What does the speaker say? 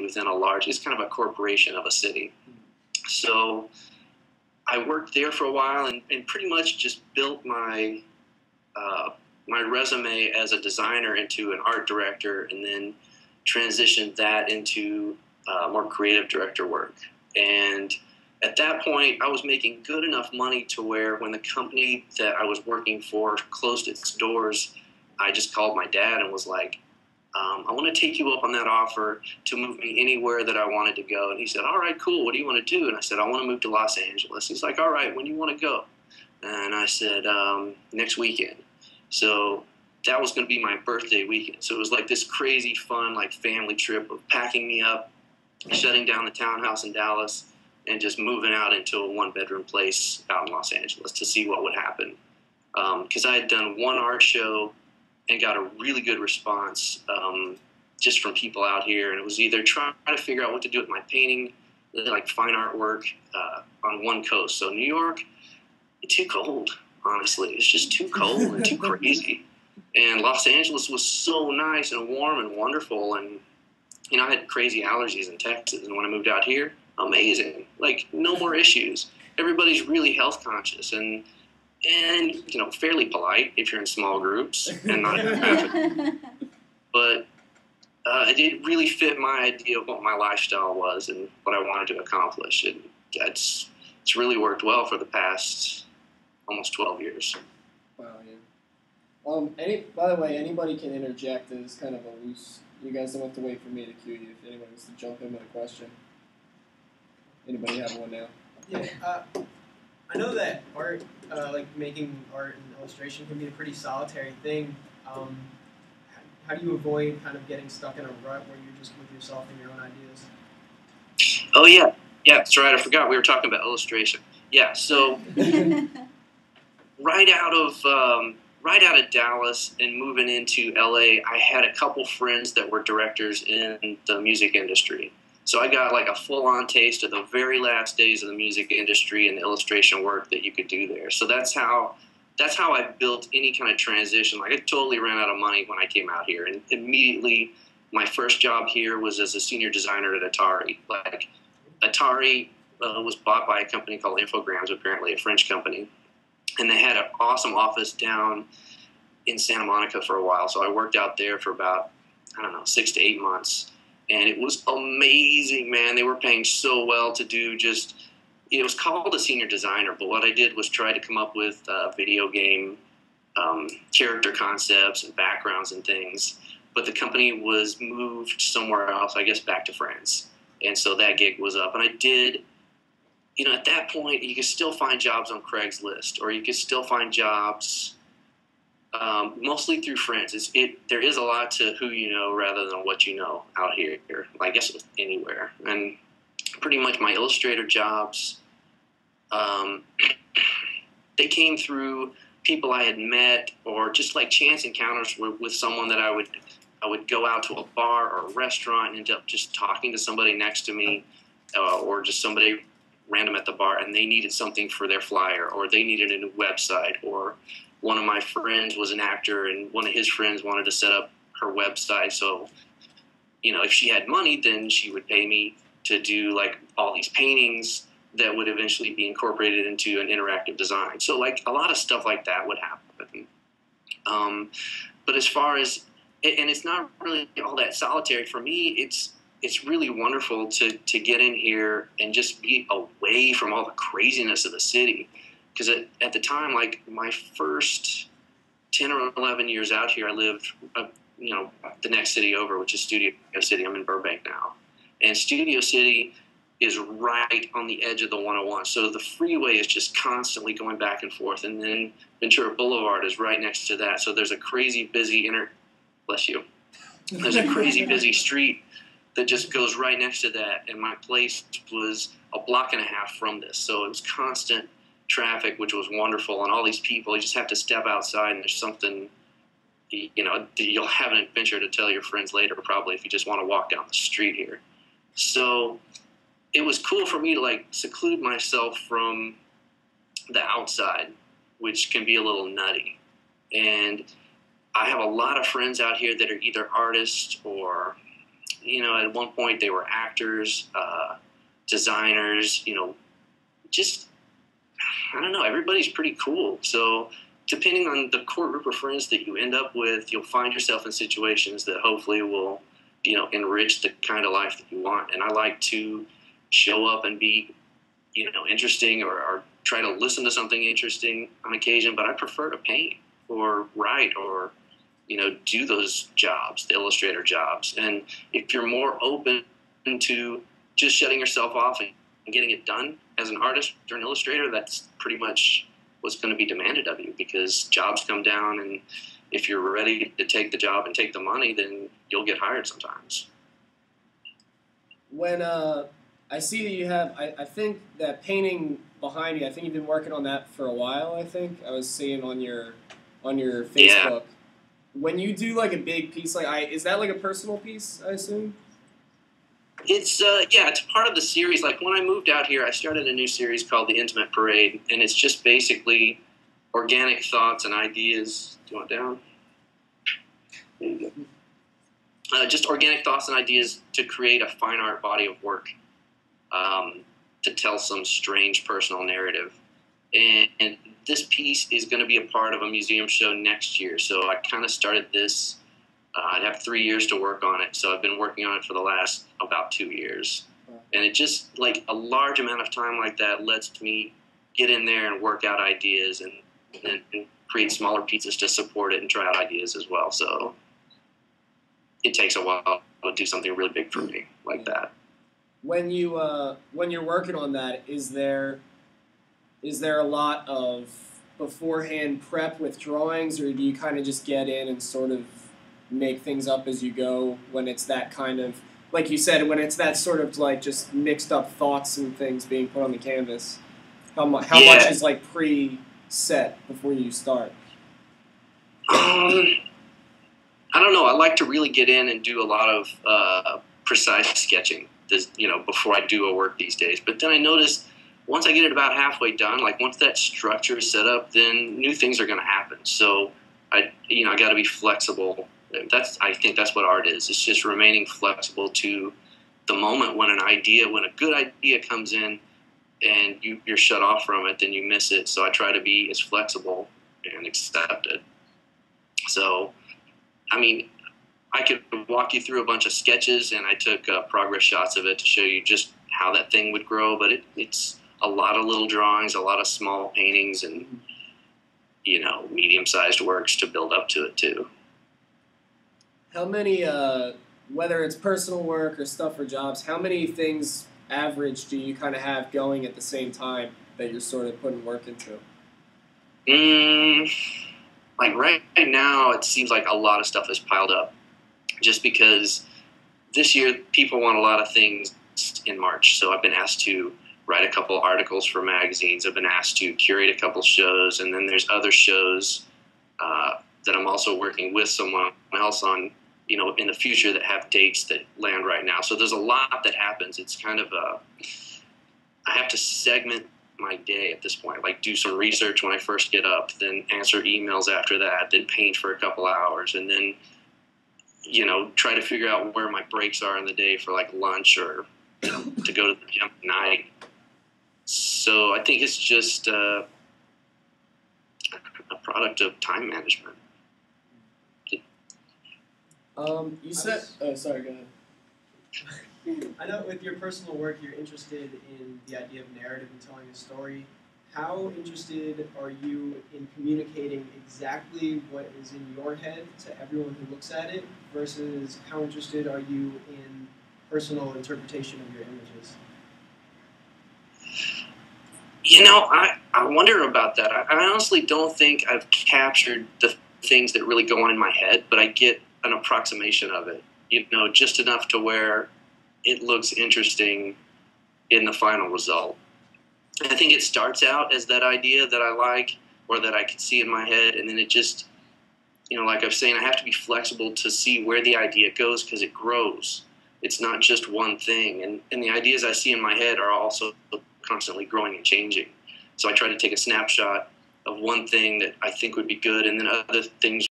within a large, it's kind of a corporation of a city. So I worked there for a while and pretty much just built my my resume as a designer into an art director, and then transitioned that into more creative director work. And at that point, I was making good enough money to where when the company that I was working for closed its doors, I just called my dad and was like, I want to take you up on that offer to move me anywhere that I wanted to go. And he said, all right, cool. What do you want to do? And I said, I want to move to Los Angeles. He's like, all right, when do you want to go? And I said, next weekend. So that was going to be my birthday weekend. So it was like this crazy fun, like family trip of packing me up, shutting down the townhouse in Dallas, and just moving out into a one-bedroom place out in Los Angeles to see what would happen. Because I had done one art show and got a really good response just from people out here. And it was either trying to figure out what to do with my painting, like fine artwork on one coast. So New York, it's too cold, honestly. It's just too cold and too crazy. And Los Angeles was so nice and warm and wonderful. And, you know, I had crazy allergies in Texas. And when I moved out here, amazing. Like, no more issues. Everybody's really health conscious and you know, fairly polite if you're in small groups and not in traffic. But it did really fit my idea of what my lifestyle was and what I wanted to accomplish. And it's really worked well for the past almost 12 years. Wow, yeah. By the way, anybody can interject. It's kind of a loose. You guys don't have to wait for me to cue you if anyone wants to jump in with a question. Anybody have one now? Yeah. I know that art, like making art and illustration, can be a pretty solitary thing. How do you avoid kind of getting stuck in a rut where you're just with yourself and your own ideas? Oh yeah, that's right. I forgot we were talking about illustration. Yeah, so right out of Dallas and moving into LA, I had a couple friends that were directors in the music industry. So I got like a full-on taste of the very last days of the music industry and the illustration work that you could do there. So that's how I built any kind of transition. Like, I totally ran out of money when I came out here, and immediately my first job here was as a senior designer at Atari. Like, Atari was bought by a company called Infogrames, apparently a French company, and they had an awesome office down in Santa Monica for a while. So I worked out there for about, 6 to 8 months. And it was amazing, man. They were paying so well to do just, it was called a senior designer, but what I did was try to come up with video game character concepts and backgrounds and things. But the company was moved somewhere else, I guess back to France. And so that gig was up. And I did, at that point, you could still find jobs on Craigslist, or you could still find jobs mostly through friends. There is a lot to who you know rather than what you know out here. I guess it was anywhere. And pretty much my illustrator jobs, they came through people I had met, or just like chance encounters with someone that I would go out to a bar or a restaurant and end up just talking to somebody next to me, or just somebody random at the bar, and they needed something for their flyer, or they needed a new website, or one of my friends was an actor, and one of his friends wanted to set up her website. So, if she had money, then she would pay me to do like all these paintings that would eventually be incorporated into an interactive design. So like a lot of stuff like that would happen. But as far as, and it's not really all that solitary for me, it's really wonderful to get in here and just be away from all the craziness of the city. Because at the time, like my first 10 or 11 years out here, I lived, the next city over, which is Studio City. I'm in Burbank now. And Studio City is right on the edge of the 101. So the freeway is just constantly going back and forth. And then Ventura Boulevard is right next to that. So there's a crazy busy There's a crazy busy street that just goes right next to that. And my place was a block and a half from this. So it was constant traffic, which was wonderful, and all these people, you just have to step outside and there's something, you'll have an adventure to tell your friends later, probably, if you just want to walk down the street here. So it was cool for me to like seclude myself from the outside, which can be a little nutty. And I have a lot of friends out here that are either artists or at one point they were actors, designers, just, I don't know, everybody's pretty cool. So depending on the core group of friends that you end up with, you'll find yourself in situations that hopefully will, enrich the kind of life that you want. And I like to show up and be, interesting, or try to listen to something interesting on occasion, but I prefer to paint or write or, do those jobs, the illustrator jobs. And if you're more open to just shutting yourself off and getting it done as an artist or an illustrator, that's pretty much what's going to be demanded of you, because jobs come down, and if you're ready to take the job and take the money, then you'll get hired sometimes. When I see that you have, I think that painting behind you, I think you've been working on that for a while. I think I was seeing on your Facebook. Yeah. When you do like a big piece, is that like a personal piece, I assume? It's it's part of the series. Like when I moved out here, I started a new series called The Intimate Parade, and it's just basically organic thoughts and ideas. Do you want it down? There you go. Just organic thoughts and ideas to create a fine art body of work, to tell some strange personal narrative. And this piece is going to be a part of a museum show next year. So I kind of started this. I'd have 3 years to work on it. So I've been working on it for the last about 2 years. And it just, like, a large amount of time like that lets me get in there and work out ideas and create smaller pieces to support it and try out ideas as well. So it takes a while to do something really big for me like that. When you're working on that, is there a lot of beforehand prep with drawings, or do you kind of just get in and sort of make things up as you go when it's that kind of, like you said, when it's that sort of like just mixed up thoughts and things being put on the canvas? How much is like pre-set before you start? I don't know. I like to really get in and do a lot of precise sketching, before I do a work these days. But then I notice once I get it about halfway done, like once that structure is set up, then new things are going to happen. So I got to be flexible. I think that's what art is. It's just remaining flexible to the moment when a good idea comes in and you're shut off from it, then you miss it. So I try to be as flexible and accept it. So, I mean, I could walk you through a bunch of sketches, and I took progress shots of it to show you just how that thing would grow. But it's a lot of little drawings, a lot of small paintings, and, medium-sized works to build up to it, too. How many, whether it's personal work or stuff for jobs, how many things average do you kind of have going at the same time that you're sort of putting work into? Like right now, it seems like a lot of stuff is piled up, just because this year people want a lot of things in March. So I've been asked to write a couple articles for magazines. I've been asked to curate a couple shows, and then there's other shows that I'm also working with someone else on, in the future that have dates that land right now. So there's a lot that happens. It's kind of I have to segment my day at this point, like do some research when I first get up, then answer emails after that, then paint for a couple hours, and then, try to figure out where my breaks are in the day for like lunch or, to go to the gym at night. So I think it's just a product of time management. You said... Oh, sorry, go ahead. I know with your personal work, you're interested in the idea of narrative and telling a story. How interested are you in communicating exactly what is in your head to everyone who looks at it, versus how interested are you in personal interpretation of your images? I wonder about that. I honestly don't think I've captured the things that really go on in my head, but I get an approximation of it, just enough to where it looks interesting in the final result. I think it starts out as that idea that I like or that I can see in my head, and then it just, like I was saying, I have to be flexible to see where the idea goes because it grows. It's not just one thing, and the ideas I see in my head are also constantly growing and changing. So I try to take a snapshot of one thing that I think would be good, and then other things